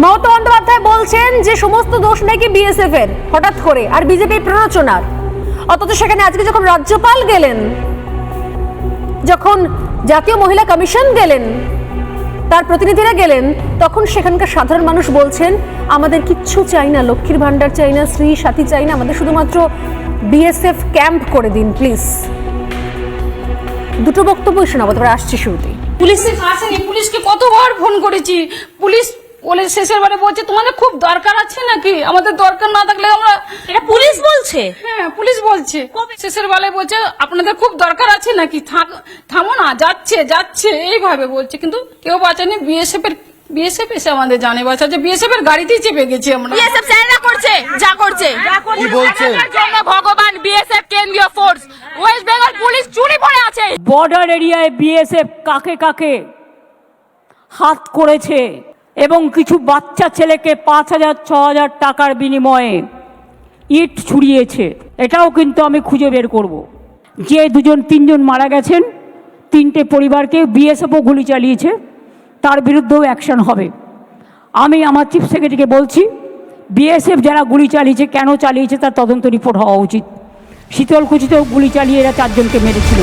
মমতা বন্দ্যোপাধ্যায় বলছেন যে সমস্ত দোষ নাকি বিএসএফ এর হঠাৎ করে আর বিজেপির প্ররোচনার, অথচ সেখানে আজকে যখন রাজ্যপাল গেলেন, যখন জাতীয় মহিলা কমিশন গেলেন, তার প্রতিনিধিরা গেলেন, তখন সেখানকার সাধারণ মানুষ বলছেন আমাদের কিচ্ছু চাই না, লক্ষ্মীর ভান্ডার চাই না, স্ত্রী সাথী চাই না, আমাদের শুধুমাত্র বিএসএফ ক্যাম্প করে দিন প্লিজ। দুটো বক্তব্যই শোনাবো, তারপরে আসছি শুরুতেই। পুলিশের আসেনি, পুলিশকে কতবার ফোন করেছি, পুলিশ বলে শেষের বারে বলছে তোমাদের খুব দরকার আছে নাকি, আমাদের দরকার না থাকলে আমরা। এটা পুলিশ বলছে? হ্যাঁ পুলিশ বলছে, শেষের বেলায় বলছে আপনাদের খুব দরকার আছে নাকি, থামো না, যাচ্ছে যাচ্ছে এইভাবে বলছে, কিন্তু কেউ বাঁচায়নি। বিএসএফ এসে আমাদের জানে বাঁচাচ্ছে, বিএসএফ এর গাড়িতেই চেপে গেছি আমরা। বিএসএফ স্যারেরা করছে যা করছে, কি বলছে? জন্য ভগবান বিএসএফ কেন্দ্রীয় ফোর্স, ওয়েস্ট বেঙ্গল পুলিশ চুরি পড়ে আছে। বর্ডার এরিয়ায় বিএসএফ কাকে কাকে হাত করেছে এবং কিছু বাচ্চা ছেলেকে 5,000-6,000 টাকার বিনিময়ে ইট ছুড়িয়েছে, এটাও কিন্তু আমি খুঁজে বের করব। যে 2-3জন মারা গেছেন, 3টে পরিবারকে বিএসএফও গুলি চালিয়েছে, তার বিরুদ্ধেও অ্যাকশন হবে। আমি আমার চিফ সেক্রেটারিকে বলছি, বিএসএফ যারা গুলি চালিয়েছে, কেন চালিয়েছে তার তদন্ত রিপোর্ট হওয়া উচিত। শীতলকুচিতেও গুলি চালিয়ে এরা 4 জনকে মেরেছিল।